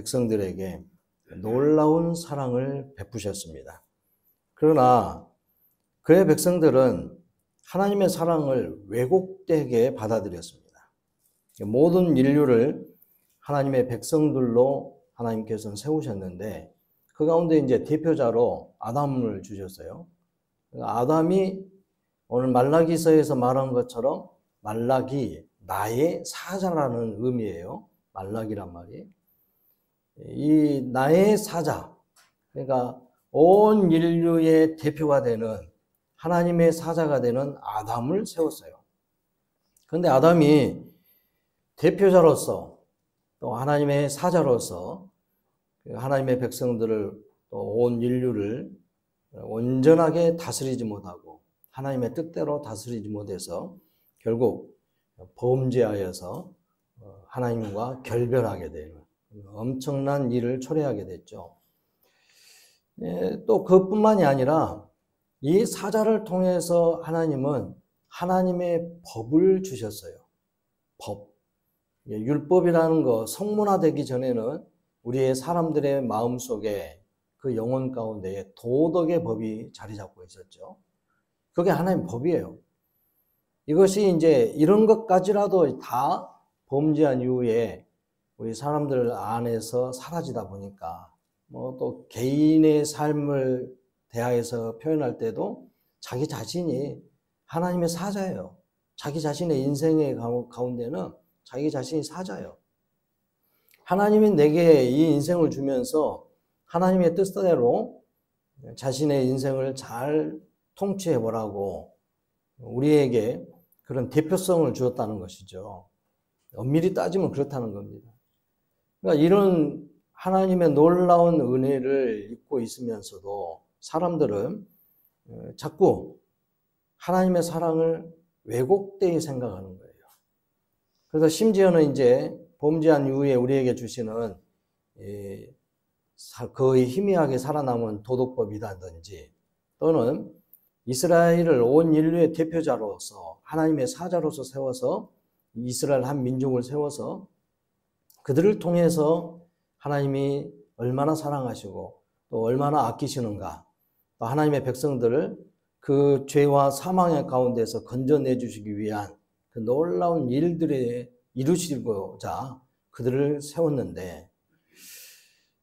백성들에게 놀라운 사랑을 베푸셨습니다. 그러나 그의 백성들은 하나님의 사랑을 왜곡되게 받아들였습니다. 모든 인류를 하나님의 백성들로 하나님께서는 세우셨는데 그 가운데 이제 대표자로 아담을 주셨어요. 아담이 오늘 말라기서에서 말한 것처럼 말라기, 나의 사자라는 의미예요. 말라기란 말이. 이 나의 사자, 그러니까 온 인류의 대표가 되는 하나님의 사자가 되는 아담을 세웠어요. 그런데 아담이 대표자로서 또 하나님의 사자로서 하나님의 백성들을 또 온 인류를 온전하게 다스리지 못하고 하나님의 뜻대로 다스리지 못해서 결국 범죄하여서 하나님과 결별하게 되는 엄청난 일을 초래하게 됐죠. 또 그뿐만이 아니라 이 사자를 통해서 하나님은 하나님의 법을 주셨어요. 법. 율법이라는 거 성문화되기 전에는 우리의 사람들의 마음속에 그 영혼 가운데에 도덕의 법이 자리 잡고 있었죠. 그게 하나님의 법이에요. 이것이 이제 이런 것까지라도 다 범죄한 이후에 우리 사람들 안에서 사라지다 보니까 뭐 또 개인의 삶을 대하여서 표현할 때도 자기 자신이 하나님의 사자예요. 자기 자신의 인생의 가운데는 자기 자신이 사자예요. 하나님이 내게 이 인생을 주면서 하나님의 뜻대로 자신의 인생을 잘 통치해 보라고 우리에게 그런 대표성을 주었다는 것이죠. 엄밀히 따지면 그렇다는 겁니다. 그러니까 이런 하나님의 놀라운 은혜를 입고 있으면서도 사람들은 자꾸 하나님의 사랑을 왜곡되게 생각하는 거예요. 그래서 심지어는 이제 범죄한 이후에 우리에게 주시는 거의 희미하게 살아남은 도덕법이라든지 또는 이스라엘을 온 인류의 대표자로서 하나님의 사자로서 세워서 이스라엘 한 민족을 세워서 그들을 통해서 하나님이 얼마나 사랑하시고 또 얼마나 아끼시는가, 또 하나님의 백성들을 그 죄와 사망의 가운데서 건져내 주시기 위한 그 놀라운 일들에 이루시고자 그들을 세웠는데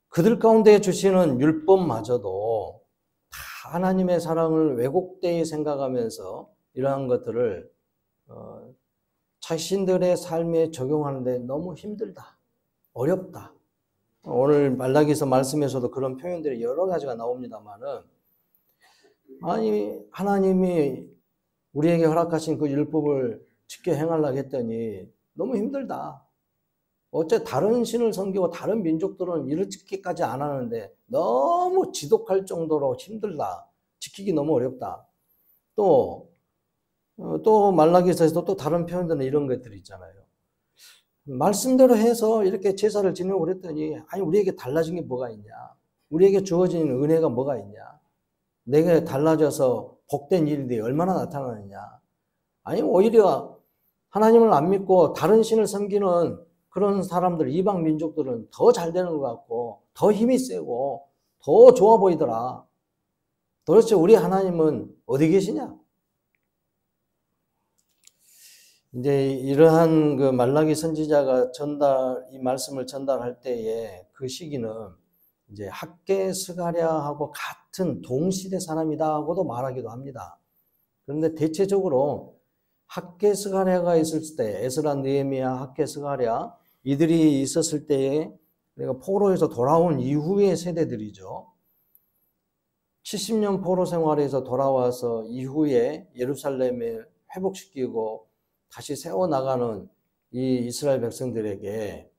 그들 가운데 주시는 율법마저도 다 하나님의 사랑을 왜곡되게 생각하면서 이러한 것들을 자신들의 삶에 적용하는데 너무 힘들다, 어렵다. 오늘 말라기서 말씀에서도 그런 표현들이 여러 가지가 나옵니다만은 아니 하나님이 우리에게 허락하신 그 율법을 지켜 행하려고 했더니 너무 힘들다. 어째 다른 신을 섬기고 다른 민족들은 이렇게까지 안 하는데 너무 지독할 정도로 힘들다. 지키기 너무 어렵다. 또 말라기서에서도 또 다른 표현들은 이런 것들이 있잖아요. 말씀대로 해서 이렇게 제사를 지내고 그랬더니 아니 우리에게 달라진 게 뭐가 있냐. 우리에게 주어진 은혜가 뭐가 있냐. 내게 달라져서 복된 일들이 얼마나 나타나느냐. 아니 오히려 하나님을 안 믿고 다른 신을 섬기는 그런 사람들, 이방 민족들은 더 잘 되는 것 같고 더 힘이 세고 더 좋아 보이더라. 도대체 우리 하나님은 어디 계시냐? 이제 이러한 그 말라기 선지자가 이 말씀을 전달할 때에 그 시기는 이제 학개 스가랴하고 같은 동시대 사람이다고도 말하기도 합니다. 그런데 대체적으로 학개 스가랴가 있을 때, 에스라, 느헤미야, 학개 스가랴 이들이 있었을 때에 그러니까 포로에서 돌아온 이후의 세대들이죠. 70년 포로 생활에서 돌아와서 이후에 예루살렘을 회복시키고 다시 세워나가는 이 이스라엘 백성들에게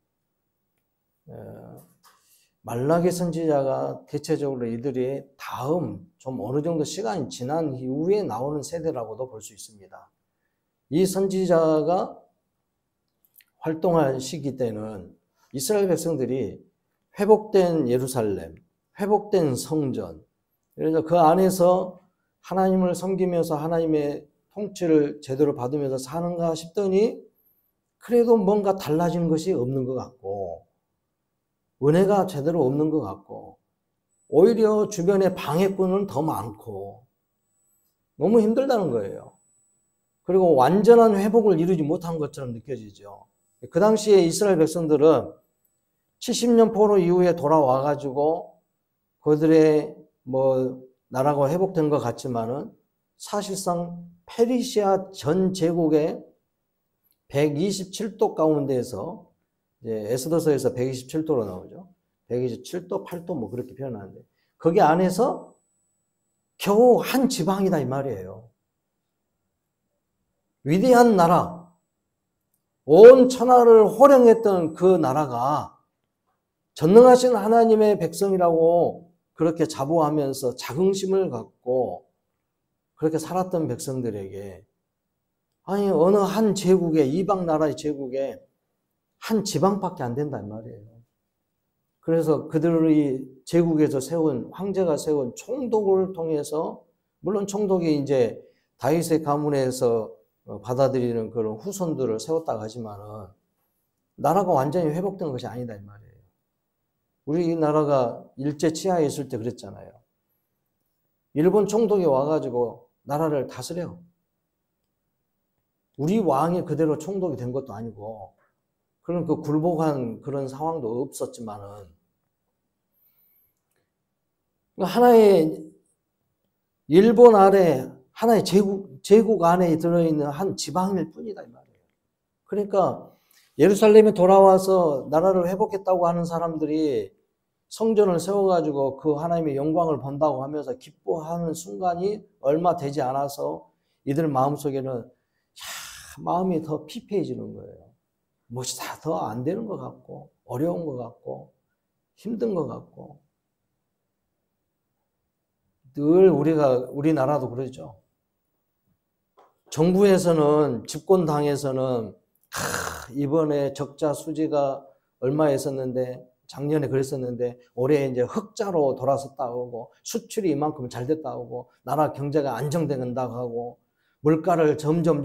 말라기 선지자가 대체적으로 이들이 다음 좀 어느 정도 시간이 지난 이후에 나오는 세대라고도 볼 수 있습니다. 이 선지자가 활동할 시기 때는 이스라엘 백성들이 회복된 예루살렘, 회복된 성전, 그래서 그 안에서 하나님을 섬기면서 하나님의 통치를 제대로 받으면서 사는가 싶더니 그래도 뭔가 달라진 것이 없는 것 같고 은혜가 제대로 없는 것 같고 오히려 주변에 방해꾼은 더 많고 너무 힘들다는 거예요. 그리고 완전한 회복을 이루지 못한 것처럼 느껴지죠. 그 당시에 이스라엘 백성들은 70년 포로 이후에 돌아와가지고 그들의 나라가 회복된 것 같지만은 사실상 페르시아 전 제국의 127도 가운데에서 에스더서에서 127도로 나오죠. 127도, 8도 그렇게 표현하는데 거기 안에서 겨우 한 지방이다 이 말이에요. 위대한 나라, 온 천하를 호령했던 그 나라가 전능하신 하나님의 백성이라고 그렇게 자부하면서 자긍심을 갖고 그렇게 살았던 백성들에게 아니 어느 한 제국에 이방 나라의 제국에 한 지방밖에 안 된다 이 말이에요. 그래서 그들의 제국에서 세운 황제가 세운 총독을 통해서 물론 총독이 이제 다윗의 가문에서 받아들이는 그런 후손들을 세웠다고 하지만은 나라가 완전히 회복된 것이 아니다 이 말이에요. 우리나라가 일제 치하에 있을 때 그랬잖아요. 일본 총독이 와가지고 나라를 다스려. 우리 왕이 그대로 총독이 된 것도 아니고 그런 그 굴복한 그런 상황도 없었지만은 하나의 일본 아래 하나의 제국 안에 들어있는 한 지방일 뿐이다 이 말이에요. 그러니까 예루살렘에 돌아와서 나라를 회복했다고 하는 사람들이 성전을 세워가지고 그 하나님의 영광을 본다고 하면서 기뻐하는 순간이 얼마 되지 않아서 이들 마음속에는 마음이 더 피폐해지는 거예요. 무엇이 다 더 안 되는 것 같고 어려운 것 같고 힘든 것 같고 늘 우리나라도 그러죠. 정부에서는 집권당에서는 이번에 적자 수지가 얼마 있었는데 작년에 그랬었는데 올해 이제 흑자로 돌아섰다고 하고 수출이 이만큼 잘 됐다고 하고 나라 경제가 안정된다고 하고 물가를 점점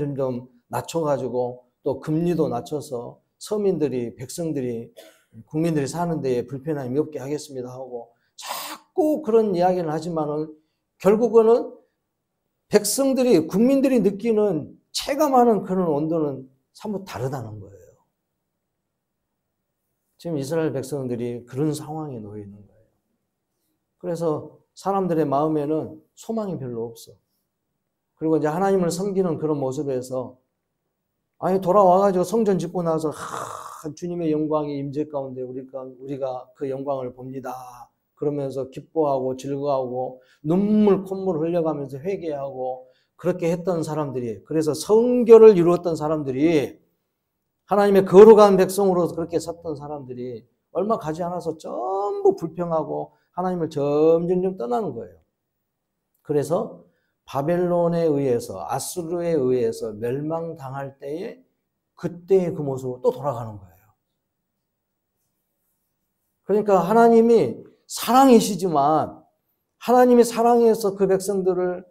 낮춰가지고 또 금리도 낮춰서 서민들이 백성들이 국민들이 사는 데에 불편함이 없게 하겠습니다 하고 자꾸 그런 이야기를 하지만은 결국은 백성들이 국민들이 느끼는 체감하는 그런 온도는 사뭇 다르다는 거예요. 지금 이스라엘 백성들이 그런 상황에 놓여 있는 거예요. 그래서 사람들의 마음에는 소망이 별로 없어. 그리고 이제 하나님을 섬기는 그런 모습에서 아니 돌아와가지고 성전 짓고 나서 주님의 영광이 임재 가운데 우리가 그 영광을 봅니다. 그러면서 기뻐하고 즐거워하고 눈물 콧물 흘려가면서 회개하고 그렇게 했던 사람들이 그래서 성결을 이루었던 사람들이 하나님의 거룩한 백성으로 그렇게 섰던 사람들이 얼마 가지 않아서 전부 불평하고 하나님을 점점 떠나는 거예요. 그래서 바벨론에 의해서 아수르에 의해서 멸망당할 때에 그때의 그 모습으로 또 돌아가는 거예요. 그러니까 하나님이 사랑이시지만 하나님의 사랑에서 그 백성들을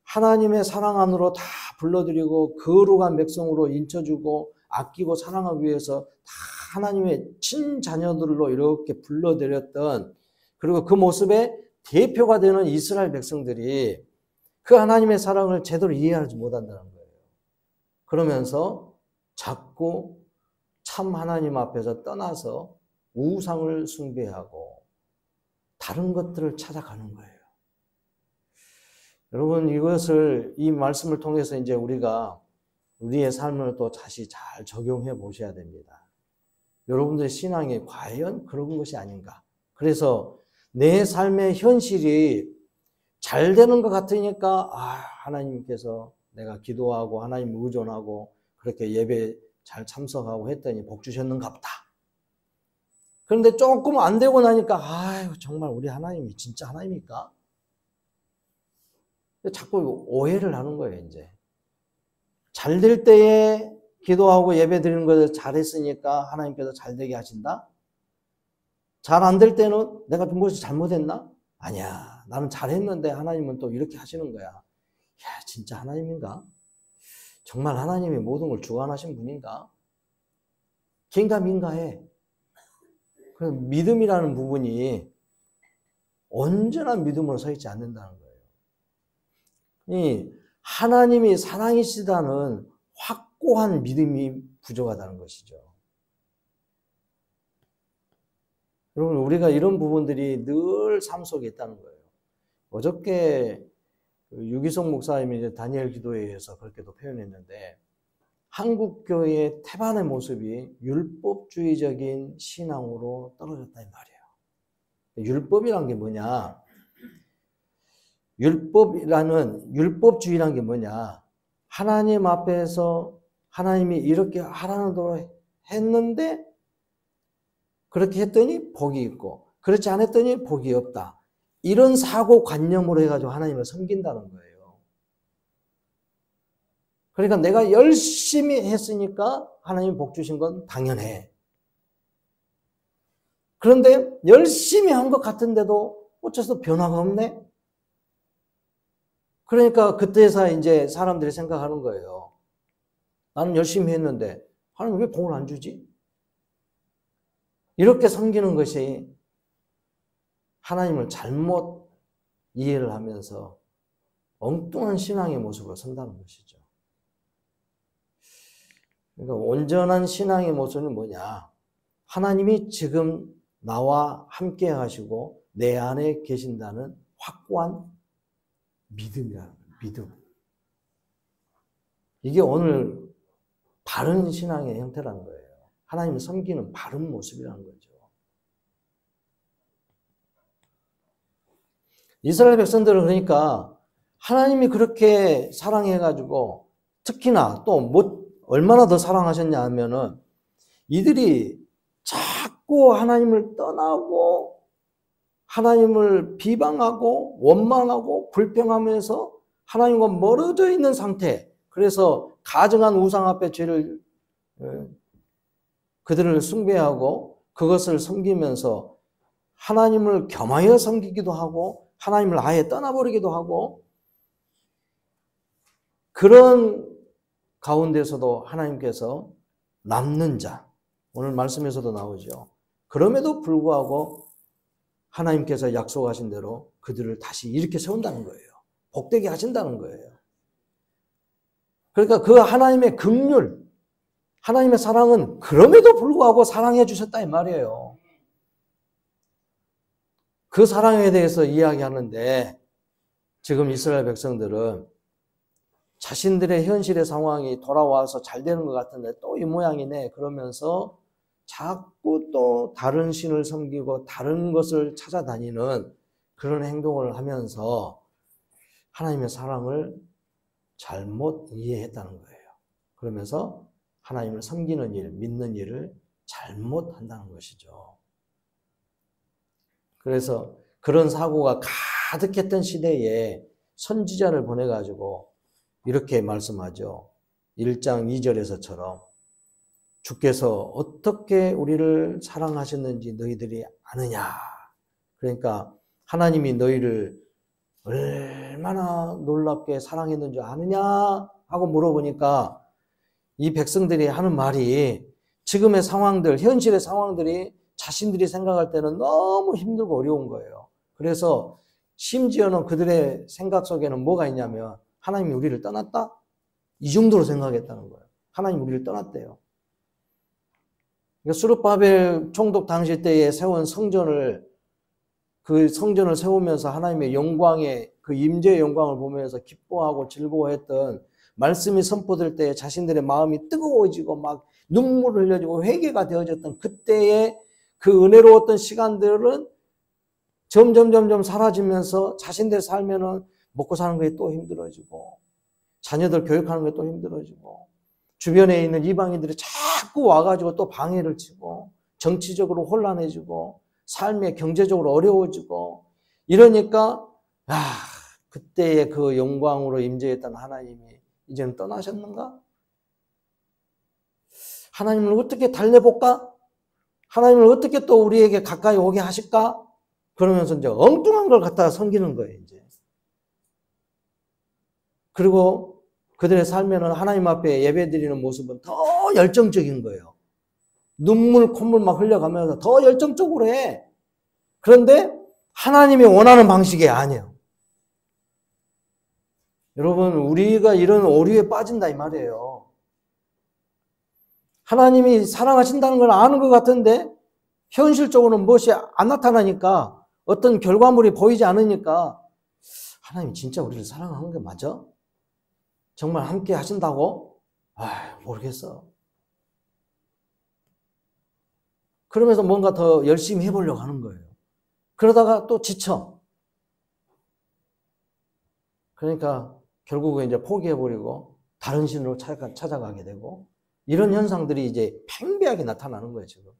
하나님의 사랑 안으로 다 불러들이고 거룩한 백성으로 인쳐주고 아끼고 사랑하기 위해서 다 하나님의 친자녀들로 이렇게 불러들였던 그리고 그 모습의 대표가 되는 이스라엘 백성들이 그 하나님의 사랑을 제대로 이해하지 못한다는 거예요. 그러면서 자꾸 참 하나님 앞에서 떠나서 우상을 숭배하고 다른 것들을 찾아가는 거예요. 여러분 이 말씀을 통해서 이제 우리가 우리의 삶을 또 다시 잘 적용해 보셔야 됩니다. 여러분들의 신앙이 과연 그런 것이 아닌가. 그래서 내 삶의 현실이 잘 되는 것 같으니까 하나님께서 내가 기도하고 하나님 의존하고 그렇게 예배 잘 참석하고 했더니 복 주셨는가 보다. 그런데 조금 안 되고 나니까 정말 우리 하나님이 진짜 하나님입니까? 자꾸 오해를 하는 거예요. 이제 잘 될 때에 기도하고 예배 드리는 것을 잘했으니까 하나님께서 잘 되게 하신다. 잘 안 될 때는 내가 무엇이 잘못했나? 아니야. 나는 잘했는데 하나님은 또 이렇게 하시는 거야. 야, 진짜 하나님인가? 정말 하나님이 모든 걸 주관하신 분인가? 긴가민가해. 그래서 믿음이라는 부분이 언제나 믿음으로 서 있지 않는다는 거예요. 이 하나님이 사랑이시다는 확고한 믿음이 부족하다는 것이죠. 여러분, 우리가 이런 부분들이 늘 삶 속에 있다는 거예요. 어저께 유기성 목사님이 이제 다니엘 기도회에서 그렇게도 표현했는데, 한국 교회의 태반의 모습이 율법주의적인 신앙으로 떨어졌다 이 말이에요. 율법이란 게 뭐냐? 율법주의란 게 뭐냐? 하나님 앞에서 하나님이 이렇게 하라는 대로 했는데, 그렇게 했더니 복이 있고, 그렇지 않았더니 복이 없다. 이런 사고관념으로 해가지고 하나님을 섬긴다는 거예요. 그러니까 내가 열심히 했으니까 하나님이 복 주신 건 당연해. 그런데 열심히 한 것 같은데도 어째서 변화가 없네? 그러니까 그때서 이제 사람들이 생각하는 거예요. 나는 열심히 했는데 하나님 왜 복을 안 주지? 이렇게 섬기는 것이 하나님을 잘못 이해를 하면서 엉뚱한 신앙의 모습으로 선다는 것이죠. 그러니까 온전한 신앙의 모습은 뭐냐? 하나님이 지금 나와 함께 하시고 내 안에 계신다는 확고한 믿음이라는 거예요. 믿음. 이게 오늘 바른 신앙의 형태라는 거예요. 하나님을 섬기는 바른 모습이라는 거죠. 이스라엘 백성들은 그러니까 하나님이 그렇게 사랑해가지고 특히나 또 뭐 얼마나 더 사랑하셨냐 하면은 이들이 자꾸 하나님을 떠나고 하나님을 비방하고 원망하고 불평하면서 하나님과 멀어져 있는 상태. 그래서 가증한 우상 앞에 그들을 숭배하고 그것을 섬기면서 하나님을 겸하여 섬기기도 하고 하나님을 아예 떠나버리기도 하고 그런 가운데서도 하나님께서 남는 자, 오늘 말씀에서도 나오죠. 그럼에도 불구하고 하나님께서 약속하신 대로 그들을 다시 일으켜 세운다는 거예요. 복되게 하신다는 거예요. 그러니까 그 하나님의 긍휼, 하나님의 사랑은 그럼에도 불구하고 사랑해 주셨다 이 말이에요. 그 사랑에 대해서 이야기하는데 지금 이스라엘 백성들은 자신들의 현실의 상황이 돌아와서 잘 되는 것 같은데 또 이 모양이네 그러면서 자꾸 또 다른 신을 섬기고 다른 것을 찾아다니는 그런 행동을 하면서 하나님의 사랑을 잘못 이해했다는 거예요. 그러면서 하나님을 섬기는 일, 믿는 일을 잘못한다는 것이죠. 그래서 그런 사고가 가득했던 시대에 선지자를 보내가지고 이렇게 말씀하죠. 1장 2절에서처럼 주께서 어떻게 우리를 사랑하셨는지 너희들이 아느냐. 그러니까 하나님이 너희를 얼마나 놀랍게 사랑했는지 아느냐 하고 물어보니까 이 백성들이 하는 말이 지금의 상황들, 현실의 상황들이 자신들이 생각할 때는 너무 힘들고 어려운 거예요. 그래서 심지어는 그들의 생각 속에는 뭐가 있냐면 하나님이 우리를 떠났다? 이 정도로 생각했다는 거예요. 하나님 우리를 떠났대요. 스룹바벨 총독 당시 때에 세운 성전을 세우면서 하나님의 영광의 그 임재의 영광을 보면서 기뻐하고 즐거워했던 말씀이 선포될 때 자신들의 마음이 뜨거워지고 막 눈물을 흘려지고 회개가 되어졌던 그때의 그 은혜로웠던 시간들은 점점 사라지면서 자신들 살면은 먹고 사는 게 또 힘들어지고 자녀들 교육하는 게 또 힘들어지고 주변에 있는 이방인들이 자꾸 와가지고 또 방해를 치고 정치적으로 혼란해지고 삶에 경제적으로 어려워지고 이러니까 그때의 그 영광으로 임재했던 하나님이 이제는 떠나셨는가? 하나님을 어떻게 달래볼까? 하나님을 어떻게 또 우리에게 가까이 오게 하실까? 그러면서 이제 엉뚱한 걸 갖다가 섬기는 거예요, 이제. 그리고 그들의 삶에는 하나님 앞에 예배 드리는 모습은 더 열정적인 거예요. 눈물, 콧물 막 흘려가면서 더 열정적으로 해. 그런데 하나님이 원하는 방식이 아니에요. 여러분, 우리가 이런 오류에 빠진다 이 말이에요. 하나님이 사랑하신다는 걸 아는 것 같은데 현실적으로는 무엇이 안 나타나니까, 어떤 결과물이 보이지 않으니까 하나님 진짜 우리를 사랑하는 게 맞아? 정말 함께 하신다고? 모르겠어. 그러면서 뭔가 더 열심히 해보려고 하는 거예요. 그러다가 또 지쳐. 그러니까 결국은 이제 포기해버리고 다른 신으로 찾아가게 되고, 이런 현상들이 이제 팽배하게 나타나는 거예요, 지금.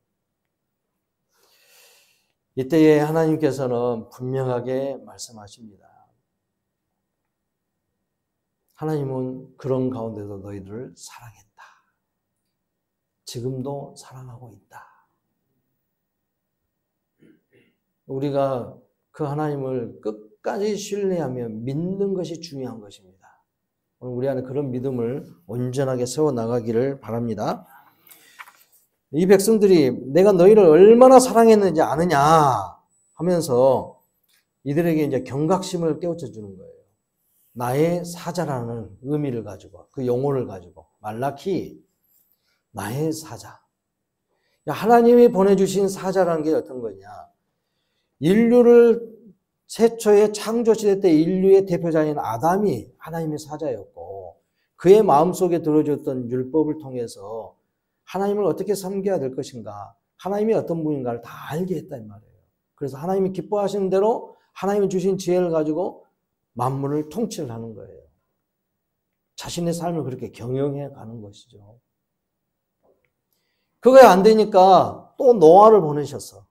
이때에 하나님께서는 분명하게 말씀하십니다. 하나님은 그런 가운데서 너희들을 사랑했다. 지금도 사랑하고 있다. 우리가 그 하나님을 끝까지 신뢰하며 믿는 것이 중요한 것입니다. 오늘 우리 안에 그런 믿음을 온전하게 세워나가기를 바랍니다. 이 백성들이 내가 너희를 얼마나 사랑했는지 아느냐 하면서 이들에게 이제 경각심을 깨우쳐 주는 거예요. 나의 사자라는 의미를 가지고, 그 용어를 가지고, 말라키, 나의 사자. 하나님이 보내주신 사자라는 게 어떤 거냐? 인류를 최초의 창조시대 때 인류의 대표자인 아담이 하나님의 사자였고, 그의 마음속에 들어줬던 율법을 통해서 하나님을 어떻게 섬겨야 될 것인가, 하나님이 어떤 분인가를 다 알게 했다 이 말이에요. 그래서 하나님이 기뻐하시는 대로 하나님이 주신 지혜를 가지고 만물을 통치를 하는 거예요. 자신의 삶을 그렇게 경영해 가는 것이죠. 그게 안 되니까 또 노아를 보내셨어.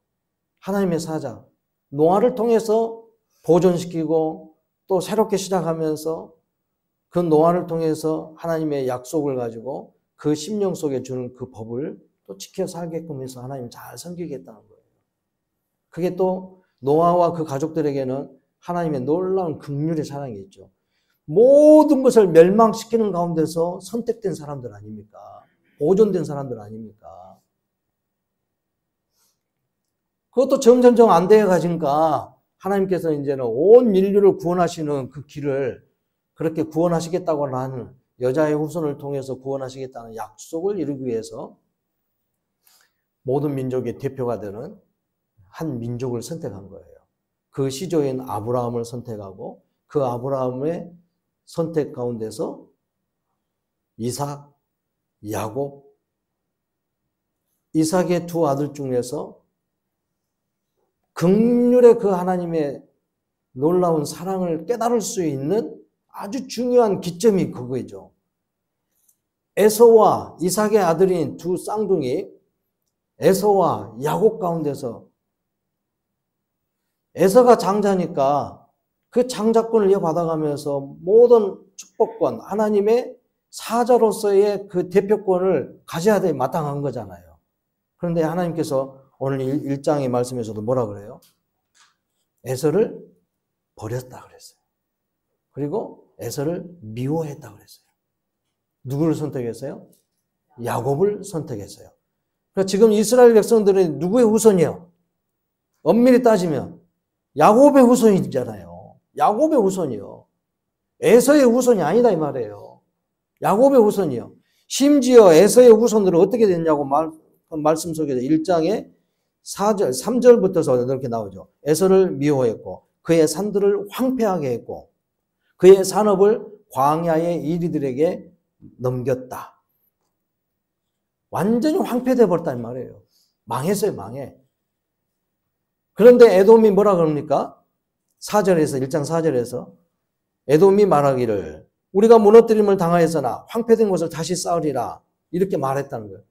하나님의 사자. 노아를 통해서 보존시키고 또 새롭게 시작하면서 그 노아를 통해서 하나님의 약속을 가지고 그 심령 속에 주는 그 법을 또 지켜 살게끔 해서 하나님 잘 섬기겠다는 거예요. 그게 또 노아와 그 가족들에게는 하나님의 놀라운 긍휼의 사랑이 있죠. 모든 것을 멸망시키는 가운데서 선택된 사람들 아닙니까? 보존된 사람들 아닙니까? 그것도 점점점 안 되어 가니까 하나님께서 이제는 온 인류를 구원하시는 그 길을 그렇게 구원하시겠다고 하는 여자의 후손을 통해서 구원하시겠다는 약속을 이루기 위해서 모든 민족의 대표가 되는 한 민족을 선택한 거예요. 그 시조인 아브라함을 선택하고 그 아브라함의 선택 가운데서 이삭, 야곱, 이삭의 두 아들 중에서 긍휼의 그 하나님의 놀라운 사랑을 깨달을 수 있는 아주 중요한 기점이 그거죠. 에서와 이삭의 아들인 두 쌍둥이 에서와 야곱 가운데서 에서가 장자니까 그 장자권을 이어받아가면서 모든 축복권, 하나님의 사자로서의 그 대표권을 가져야 돼 마땅한 거잖아요. 그런데 하나님께서 오늘 1장의 말씀에서도 뭐라 그래요? 에서를 버렸다 그랬어요. 그리고 에서를 미워했다 그랬어요. 누구를 선택했어요? 야곱을 선택했어요. 그러니까 지금 이스라엘 백성들은 누구의 후손이에요? 엄밀히 따지면 야곱의 후손이잖아요. 야곱의 후손이요. 에서의 후손이 아니다 이 말이에요. 야곱의 후손이요. 심지어 에서의 후손들은 어떻게 됐냐고 말씀 속에서 1장에 4절, 3절부터서 이렇게 나오죠. 에서를 미워했고 그의 산들을 황폐하게 했고 그의 산업을 광야의 이리들에게 넘겼다. 완전히 황폐되어 버렸단 말이에요. 망했어요, 망해. 그런데 에돔이 뭐라 그럽니까? 4절에서, 1장 4절에서 에돔이 말하기를 우리가 무너뜨림을 당하였으나 황폐된 곳을 다시 쌓으리라. 이렇게 말했다는 거예요.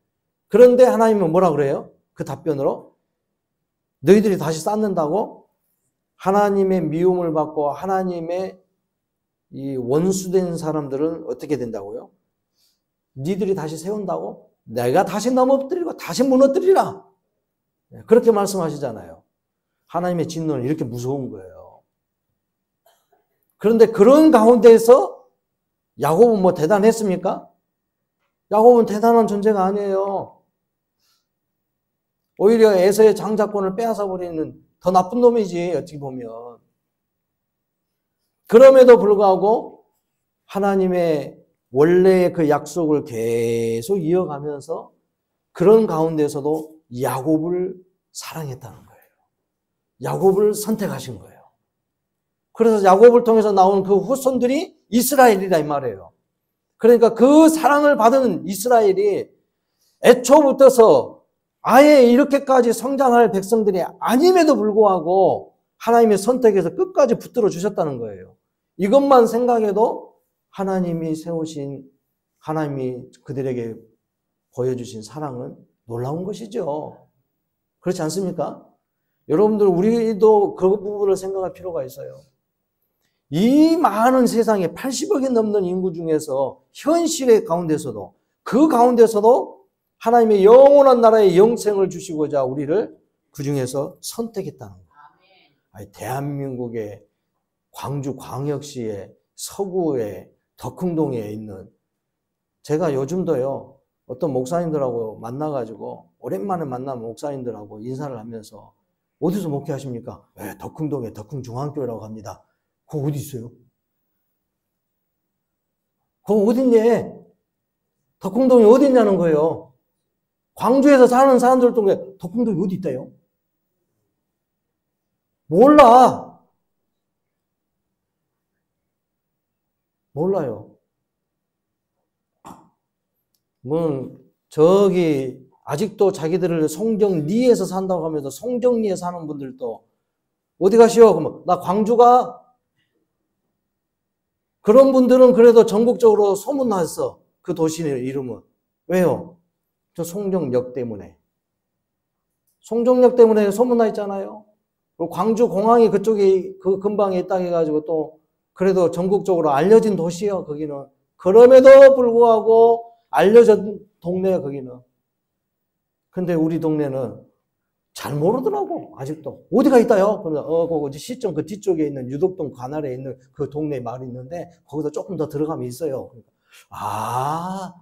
그런데 하나님은 뭐라 그래요? 그 답변으로 너희들이 다시 쌓는다고? 하나님의 미움을 받고 하나님의 이 원수된 사람들은 어떻게 된다고요? 니들이 다시 세운다고? 내가 다시 넘어뜨리고 다시 무너뜨리라. 그렇게 말씀하시잖아요. 하나님의 진노는 이렇게 무서운 거예요. 그런데 그런 가운데에서 야곱은 뭐 대단했습니까? 야곱은 대단한 존재가 아니에요. 오히려 에서의 장자권을 빼앗아 버리는 더 나쁜 놈이지, 어찌 보면. 그럼에도 불구하고 하나님의 원래의 그 약속을 계속 이어가면서 그런 가운데서도 야곱을 사랑했다는 거예요. 야곱을 선택하신 거예요. 그래서 야곱을 통해서 나온 그 후손들이 이스라엘이라 이 말이에요. 그러니까 그 사랑을 받은 이스라엘이 애초부터서 아예 이렇게까지 성장할 백성들이 아님에도 불구하고 하나님의 선택에서 끝까지 붙들어 주셨다는 거예요. 이것만 생각해도 하나님이 세우신, 하나님이 그들에게 보여주신 사랑은 놀라운 것이죠. 그렇지 않습니까? 여러분들, 우리도 그 부분을 생각할 필요가 있어요. 이 많은 세상에 80억이 넘는 인구 중에서 현실의 가운데서도, 그 가운데서도 하나님의 영원한 나라의 영생을 주시고자 우리를 그 중에서 선택했다는 거예요. 아니, 대한민국의 광주 광역시의 서구의 덕흥동에 있는, 제가 요즘도요, 어떤 목사님들하고 만나가지고 오랜만에 만나면 목사님들하고 인사를 하면서 어디서 목회하십니까? 네, 덕흥동에 덕흥중앙교회라고 합니다. 그거 어디 있어요? 그거 어딨냐? 덕흥동이 어디 있냐는 거예요. 광주에서 사는 사람들 중에 덕흥동이 어디 있다요? 몰라. 몰라요. 저기 아직도 자기들을 송정리에서 산다고 하면서 송정리에 사는 분들도 어디 가시오? 그러면 나 광주가. 그런 분들은 그래도 전국적으로 소문났어. 그 도시의 이름은. 왜요? 저 송정역 때문에. 송정역 때문에 소문나 있잖아요. 그리고 광주 공항이 그쪽에 그 근방에 있다 해가지고 또 그래도 전국적으로 알려진 도시요, 거기는. 그럼에도 불구하고 알려진 동네야, 거기는. 근데 우리 동네는 잘 모르더라고, 아직도. 어디가 있다요? 그러면, 그 시청 그 뒤쪽에 있는 유덕동 관할에 있는 그 동네에 마을이 있는데, 거기서 조금 더 들어가면 있어요. 그러니까,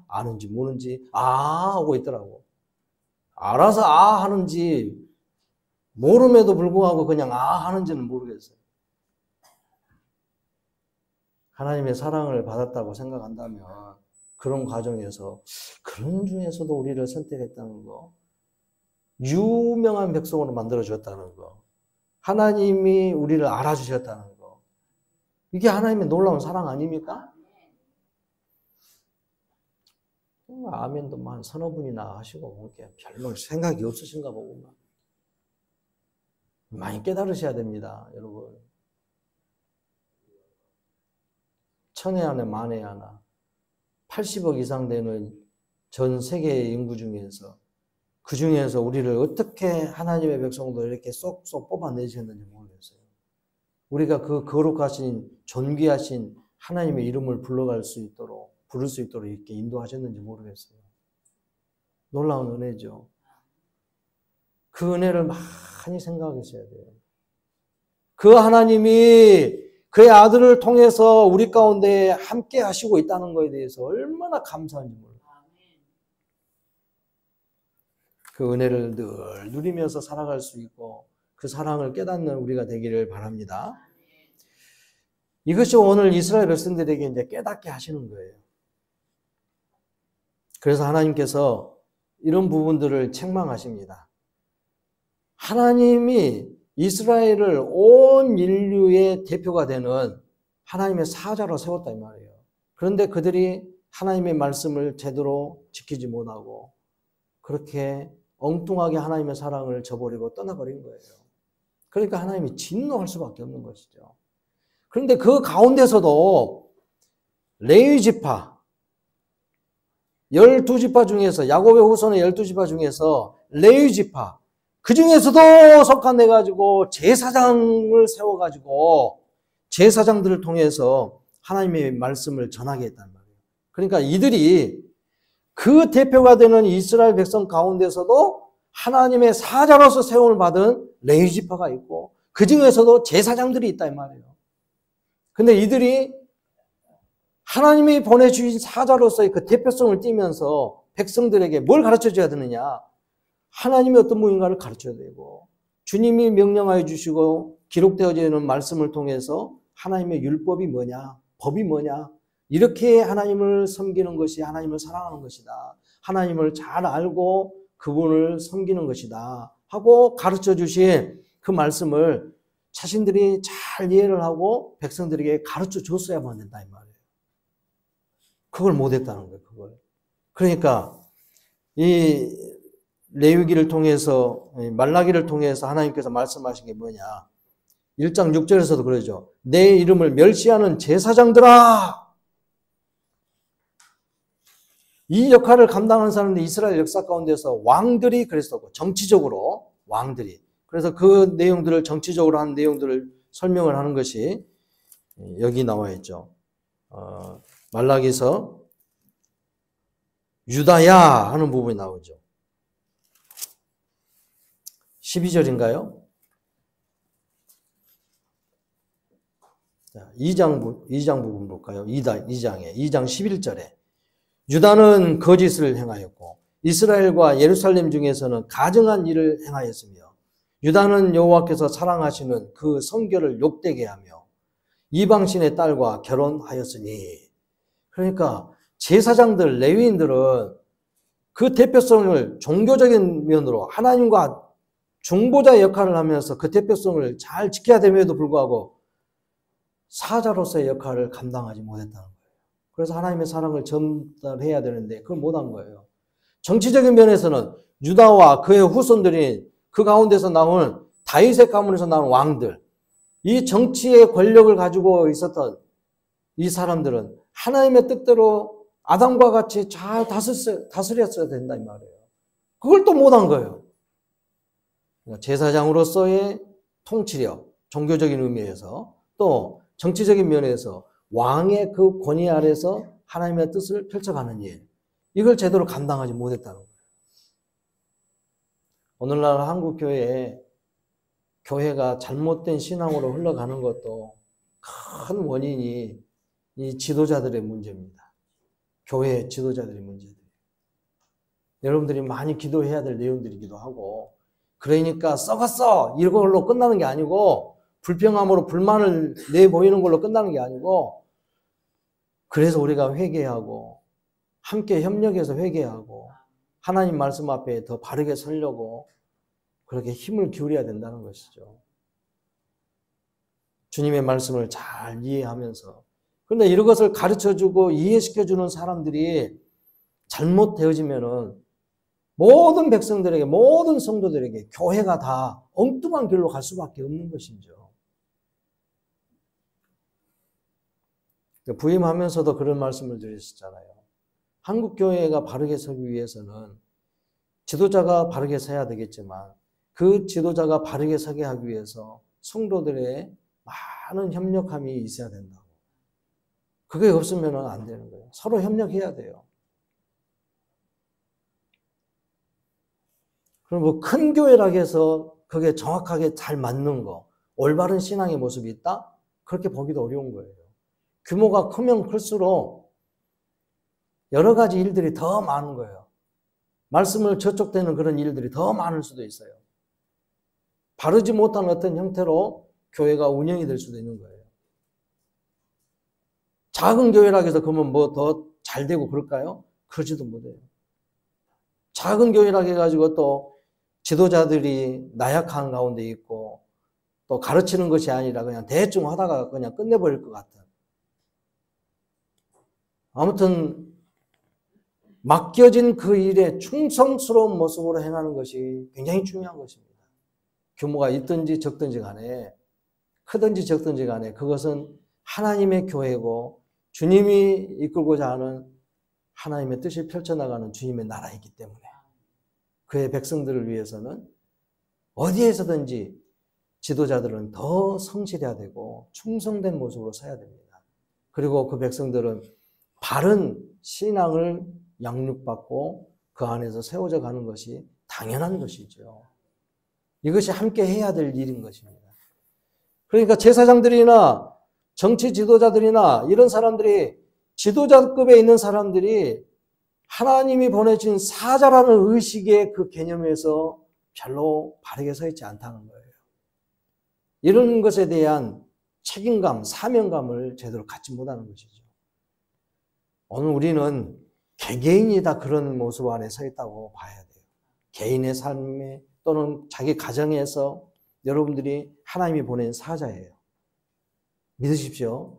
아는지 모르는지, 하고 있더라고. 알아서 하는지, 모름에도 불구하고 그냥 하는지는 모르겠어요. 하나님의 사랑을 받았다고 생각한다면, 그런 과정에서, 그런 중에서도 우리를 선택했다는 거, 유명한 백성으로 만들어주셨다는 거, 하나님이 우리를 알아주셨다는 거, 이게 하나님의 놀라운 사랑 아닙니까? 아멘도 한 서너 분이나 하시고 별로 생각이 없으신가 보구만. 많이 깨달으셔야 됩니다, 여러분. 천에 하나 만에 하나 80억 이상 되는 전 세계의 인구 중에서, 그 중에서 우리를 어떻게 하나님의 백성도 이렇게 쏙쏙 뽑아내셨는지 모르겠어요. 우리가 그 거룩하신, 존귀하신 하나님의 이름을 부를 수 있도록 이렇게 인도하셨는지 모르겠어요. 놀라운 은혜죠. 그 은혜를 많이 생각하셔야 돼요. 그 하나님이 그의 아들을 통해서 우리 가운데 함께 하시고 있다는 것에 대해서 얼마나 감사한지 몰라요. 그 은혜를 늘 누리면서 살아갈 수 있고 그 사랑을 깨닫는 우리가 되기를 바랍니다. 이것이 오늘 이스라엘 백성들에게 이제 깨닫게 하시는 거예요. 그래서 하나님께서 이런 부분들을 책망하십니다. 하나님이 이스라엘을 온 인류의 대표가 되는 하나님의 사자로 세웠다 이 말이에요. 그런데 그들이 하나님의 말씀을 제대로 지키지 못하고 그렇게 엉뚱하게 하나님의 사랑을 저버리고 떠나버린 거예요. 그러니까 하나님이 진노할 수밖에 없는 것이죠. 그런데 그 가운데서도 레위 지파 12지파 중에서, 야곱의 후손의 12지파 중에서 레위 지파, 그 중에서도 속한돼가지고 제사장을 세워가지고 제사장들을 통해서 하나님의 말씀을 전하게 했단 말이에요. 그러니까 이들이 그 대표가 되는 이스라엘 백성 가운데서도 하나님의 사자로서 세움을 받은 레위 지파가 있고 그 중에서도 제사장들이 있다 이 말이에요. 근데 이들이 하나님이 보내주신 사자로서의 그 대표성을 띠면서 백성들에게 뭘 가르쳐 줘야 되느냐? 하나님이 어떤 분인가를 가르쳐야 되고, 주님이 명령하여 주시고 기록되어져 있는 말씀을 통해서 하나님의 율법이 뭐냐, 법이 뭐냐, 이렇게 하나님을 섬기는 것이 하나님을 사랑하는 것이다. 하나님을 잘 알고 그분을 섬기는 것이다 하고 가르쳐 주신 그 말씀을 자신들이 잘 이해를 하고 백성들에게 가르쳐 줬어야만 된다 이 말이에요. 그걸 못했다는 거예요. 그걸. 그러니까 이 레위기를 통해서, 말라기를 통해서 하나님께서 말씀하신 게 뭐냐, 1장 6절에서도 그러죠. 내 이름을 멸시하는 제사장들아. 이 역할을 감당하는 사람들이 이스라엘 역사 가운데서 왕들이 그랬었고, 정치적으로 왕들이. 그래서 그 내용들을, 정치적으로 하는 내용들을 설명을 하는 것이 여기 나와 있죠. 말라기서 유다야 하는 부분이 나오죠. 12절인가요? 자, 2장 부분 볼까요? 2장 11절에 유다는 거짓을 행하였고 이스라엘과 예루살렘 중에서는 가증한 일을 행하였으며 유다는 여호와께서 사랑하시는 그 성결을 욕되게 하며 이방신의 딸과 결혼하였으니. 그러니까 제사장들, 레위인들은 그 대표성을 종교적인 면으로 하나님과 중보자 역할을 하면서 그 대표성을 잘 지켜야 됨에도 불구하고 사자로서의 역할을 감당하지 못했다는 거예요. 그래서 하나님의 사랑을 전달해야 되는데 그걸 못한 거예요. 정치적인 면에서는 유다와 그의 후손들이 그 가운데서 나온 다윗의 가문에서 나온 왕들, 이 정치의 권력을 가지고 있었던 이 사람들은 하나님의 뜻대로 아담과 같이 잘 다스렸어야 된다 이 말이에요. 그걸 또 못한 거예요. 제사장으로서의 통치력, 종교적인 의미에서 또 정치적인 면에서 왕의 그 권위 아래서 하나님의 뜻을 펼쳐가는 일, 이걸 제대로 감당하지 못했다는 거예요. 오늘날 한국 교회가 잘못된 신앙으로 흘러가는 것도 큰 원인이 이 지도자들의 문제입니다. 교회 지도자들의 문제들. 여러분들이 많이 기도해야 될 내용들이기도 하고, 그러니까 썩었어 이걸로 끝나는 게 아니고, 불평함으로 불만을 내보이는 걸로 끝나는 게 아니고, 그래서 우리가 회개하고 함께 협력해서 회개하고 하나님 말씀 앞에 더 바르게 서려고 그렇게 힘을 기울여야 된다는 것이죠. 주님의 말씀을 잘 이해하면서. 그런데 이런 것을 가르쳐주고 이해시켜주는 사람들이 잘못되어지면은 모든 백성들에게, 모든 성도들에게 교회가 다 엉뚱한 길로 갈 수밖에 없는 것이죠. 부임하면서도 그런 말씀을 드렸었잖아요. 한국 교회가 바르게 서기 위해서는 지도자가 바르게 서야 되겠지만 그 지도자가 바르게 서게 하기 위해서 성도들의 많은 협력함이 있어야 된다고. 그게 없으면 안 되는 거예요. 서로 협력해야 돼요. 그럼 뭐 큰 교회라고 해서 그게 정확하게 잘 맞는 거, 올바른 신앙의 모습이 있다? 그렇게 보기도 어려운 거예요. 규모가 크면 클수록 여러 가지 일들이 더 많은 거예요. 말씀을 저촉되는 그런 일들이 더 많을 수도 있어요. 바르지 못한 어떤 형태로 교회가 운영이 될 수도 있는 거예요. 작은 교회라고 해서 그러면 뭐 더 잘 되고 그럴까요? 그러지도 못해요. 작은 교회라고 해가지고 또 지도자들이 나약한 가운데 있고 또 가르치는 것이 아니라 그냥 대충 하다가 그냥 끝내버릴 것 같은. 아무튼 맡겨진 그 일에 충성스러운 모습으로 행하는 것이 굉장히 중요한 것입니다. 규모가 있든지 적든지 간에, 크든지 적든지 간에 그것은 하나님의 교회고 주님이 이끌고자 하는 하나님의 뜻이 펼쳐나가는 주님의 나라이기 때문에 그의 백성들을 위해서는 어디에서든지 지도자들은 더 성실해야 되고 충성된 모습으로 서야 됩니다. 그리고 그 백성들은 바른 신앙을 양육받고 그 안에서 세워져 가는 것이 당연한 것이죠. 이것이 함께 해야 될 일인 것입니다. 그러니까 제사장들이나 정치 지도자들이나 이런 사람들이, 지도자급에 있는 사람들이 하나님이 보내신 사자라는 의식의 그 개념에서 별로 바르게 서 있지 않다는 거예요. 이런 것에 대한 책임감, 사명감을 제대로 갖지 못하는 것이죠. 오늘 우리는 개개인이 다 그런 모습 안에 서 있다고 봐야 돼요. 개인의 삶에 또는 자기 가정에서 여러분들이 하나님이 보낸 사자예요. 믿으십시오.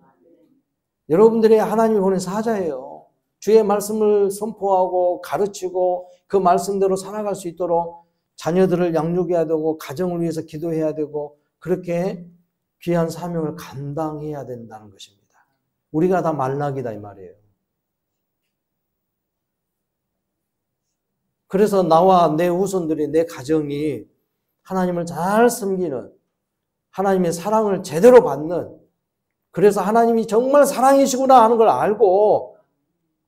여러분들이 하나님이 보낸 사자예요. 주의 말씀을 선포하고 가르치고 그 말씀대로 살아갈 수 있도록 자녀들을 양육해야 되고 가정을 위해서 기도해야 되고 그렇게 귀한 사명을 감당해야 된다는 것입니다. 우리가 다 말락이다 이 말이에요. 그래서 나와 내 후손들이, 내 가정이 하나님을 잘 섬기는, 하나님의 사랑을 제대로 받는, 그래서 하나님이 정말 사랑이시구나 하는 걸 알고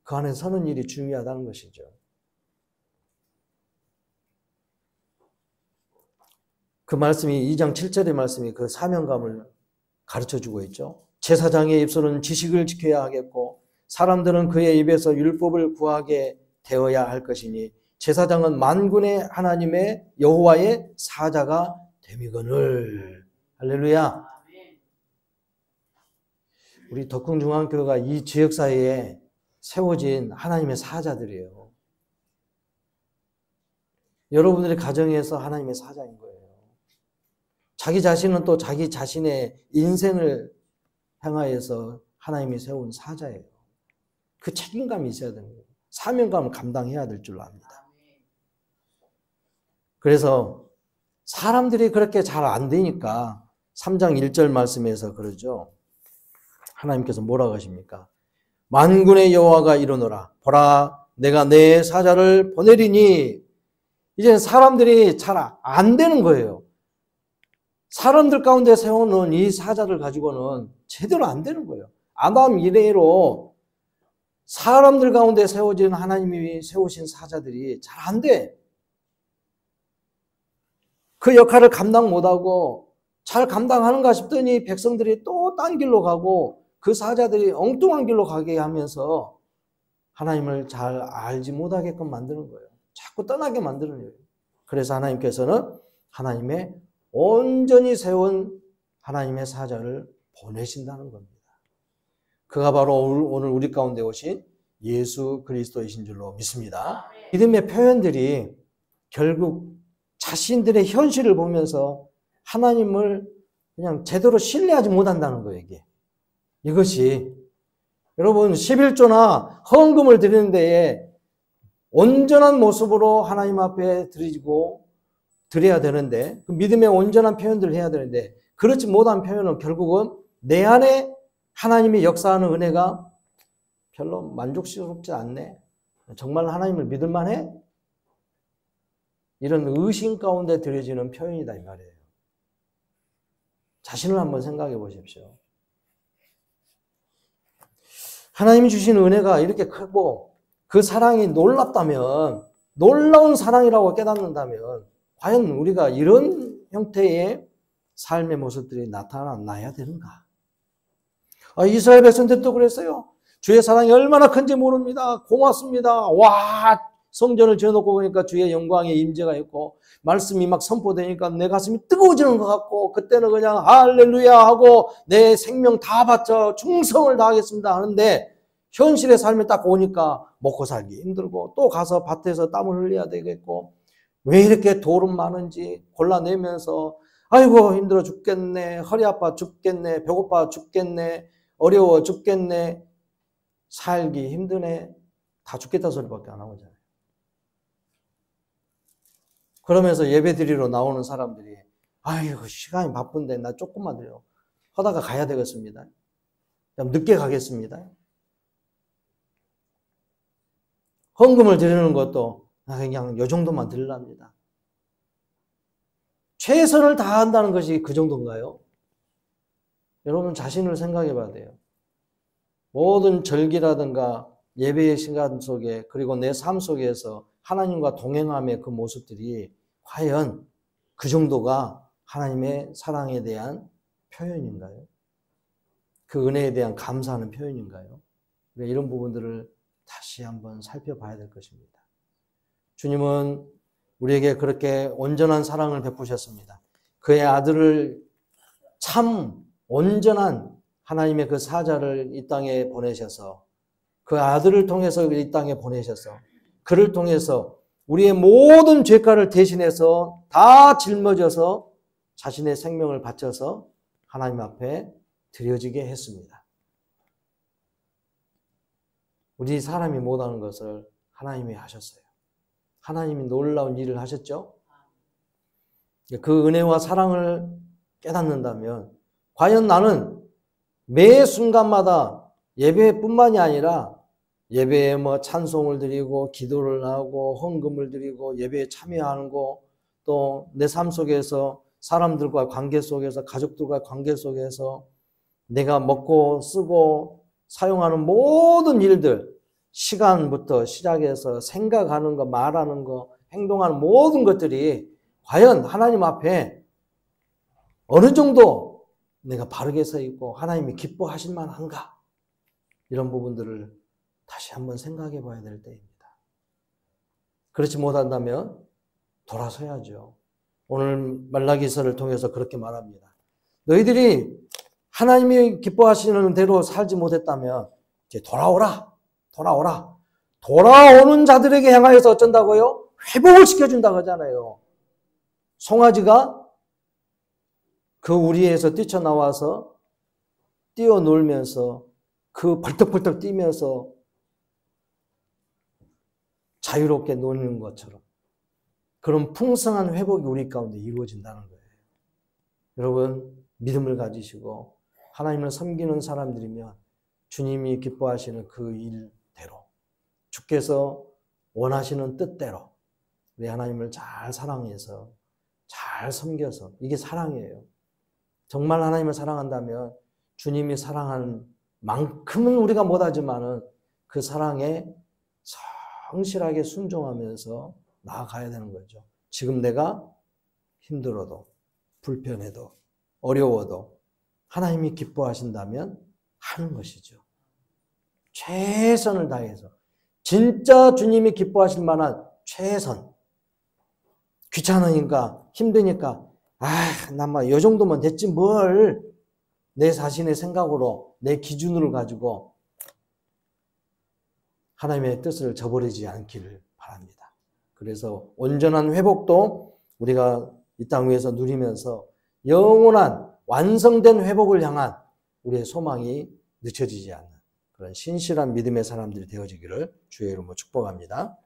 그 안에 서는 일이 중요하다는 것이죠. 그 말씀이 2장 7절의 말씀이 그 사명감을 가르쳐주고 있죠. 제사장의 입술은 지식을 지켜야 하겠고 사람들은 그의 입에서 율법을 구하게 되어야 할 것이니 제사장은 만군의 하나님의 여호와의 사자가 됨이거늘. 할렐루야. 우리 덕흥중앙교회가 이 지역사회에 세워진 하나님의 사자들이에요. 여러분들의 가정에서 하나님의 사자인 거예요. 자기 자신은 또 자기 자신의 인생을 향하여서 하나님이 세운 사자예요. 그 책임감이 있어야 되는 거예요. 사명감을 감당해야 될 줄 압니다. 그래서 사람들이 그렇게 잘 안 되니까 3장 1절 말씀에서 그러죠. 하나님께서 뭐라고 하십니까? 만군의 여호와가 이르노라. 보라, 내가 내 사자를 보내리니. 이제 사람들이 잘 안 되는 거예요. 사람들 가운데 세우는 이 사자를 가지고는 제대로 안 되는 거예요. 아담 이래로 사람들 가운데 세워진 하나님이 세우신 사자들이 잘 안 돼. 그 역할을 감당 못하고 잘 감당하는가 싶더니 백성들이 또 딴 길로 가고 그 사자들이 엉뚱한 길로 가게 하면서 하나님을 잘 알지 못하게끔 만드는 거예요. 자꾸 떠나게 만드는 거예요. 그래서 하나님께서는 하나님의 온전히 세운 하나님의 사자를 보내신다는 겁니다. 그가 바로 오늘 우리 가운데 오신 예수 그리스도이신 줄로 믿습니다. 믿음의 표현들이 결국 자신들의 현실을 보면서 하나님을 그냥 제대로 신뢰하지 못한다는 거예요, 이게. 이것이 여러분 11조나 헌금을 드리는 데에 온전한 모습으로 하나님 앞에 드려야 되는데 그 믿음의 온전한 표현들을 해야 되는데 그렇지 못한 표현은 결국은 내 안에 하나님의 역사하는 은혜가 별로 만족스럽지 않네. 정말 하나님을 믿을 만해? 이런 의심 가운데 드려지는 표현이다 이 말이에요. 자신을 한번 생각해 보십시오. 하나님이 주신 은혜가 이렇게 크고 그 사랑이 놀랍다면, 놀라운 사랑이라고 깨닫는다면 과연 우리가 이런 형태의 삶의 모습들이 나타나야 되는가? 이스라엘 백성들도 그랬어요. 주의 사랑이 얼마나 큰지 모릅니다. 고맙습니다. 와, 성전을 지어놓고 보니까 주의 영광의 임재가 있고 말씀이 막 선포되니까 내 가슴이 뜨거워지는 것 같고 그때는 그냥 할렐루야 하고 내 생명 다 바쳐 충성을 다하겠습니다 하는데 현실의 삶이 딱 오니까 먹고 살기 힘들고 또 가서 밭에서 땀을 흘려야 되겠고 왜 이렇게 돌은 많은지 골라내면서 아이고 힘들어 죽겠네, 허리 아파 죽겠네, 배고파 죽겠네, 어려워 죽겠네, 살기 힘드네, 다 죽겠다 소리밖에 안 나오잖아요. 그러면서 예배 드리러 나오는 사람들이 아이고 시간이 바쁜데 나 조금만 드려 하다가 가야 되겠습니다. 늦게 가겠습니다. 헌금을 드리는 것도 그냥 요 정도만 드리랍니다. 최선을 다한다는 것이 그 정도인가요? 여러분 자신을 생각해 봐야 돼요. 모든 절기라든가 예배의 시간 속에 그리고 내 삶 속에서 하나님과 동행함의 그 모습들이 과연 그 정도가 하나님의 사랑에 대한 표현인가요? 그 은혜에 대한 감사하는 표현인가요? 이런 부분들을 다시 한번 살펴봐야 될 것입니다. 주님은 우리에게 그렇게 온전한 사랑을 베푸셨습니다. 그의 아들을 참 온전한 하나님의 그 사자를 이 땅에 보내셔서 그 아들을 통해서 이 땅에 보내셔서 그를 통해서 우리의 모든 죄가를 대신해서 다 짊어져서 자신의 생명을 바쳐서 하나님 앞에 드려지게 했습니다. 우리 사람이 못하는 것을 하나님이 하셨어요. 하나님이 놀라운 일을 하셨죠. 그 은혜와 사랑을 깨닫는다면 과연 나는 매 순간마다 예배뿐만이 아니라 예배에 찬송을 드리고 기도를 하고 헌금을 드리고 예배에 참여하는 거, 또 내 삶 속에서 사람들과 관계 속에서 가족들과 관계 속에서 내가 먹고 쓰고 사용하는 모든 일들, 시간부터 시작해서 생각하는 거, 말하는 거, 행동하는 모든 것들이 과연 하나님 앞에 어느 정도 내가 바르게 서 있고 하나님이 기뻐하실 만한가? 이런 부분들을 다시 한번 생각해 봐야 될 때입니다. 그렇지 못한다면 돌아서야죠. 오늘 말라기서를 통해서 그렇게 말합니다. 너희들이 하나님이 기뻐하시는 대로 살지 못했다면 이제 돌아오라. 돌아오는 자들에게 향하여서 어쩐다고요? 회복을 시켜준다고 하잖아요. 송아지가 그 우리에서 뛰쳐나와서 뛰어놀면서 그 벌떡벌떡 뛰면서 자유롭게 노는 것처럼 그런 풍성한 회복이 우리 가운데 이루어진다는 거예요. 여러분, 믿음을 가지시고 하나님을 섬기는 사람들이면 주님이 기뻐하시는 그 일대로, 주께서 원하시는 뜻대로 우리 하나님을 잘 사랑해서 잘 섬겨서, 이게 사랑이에요. 정말 하나님을 사랑한다면 주님이 사랑하는 만큼은 우리가 못하지만은 그 사랑에 성실하게 순종하면서 나아가야 되는 거죠. 지금 내가 힘들어도 불편해도 어려워도 하나님이 기뻐하신다면 하는 것이죠. 최선을 다해서 진짜 주님이 기뻐하실 만한 최선. 귀찮으니까 힘드니까 나만 이 정도면 됐지 뭘, 내 자신의 생각으로 내 기준을 가지고 하나님의 뜻을 저버리지 않기를 바랍니다. 그래서 온전한 회복도 우리가 이 땅 위에서 누리면서 영원한 완성된 회복을 향한 우리의 소망이 늦춰지지 않는 그런 신실한 믿음의 사람들이 되어지기를 주의 이름으로 축복합니다.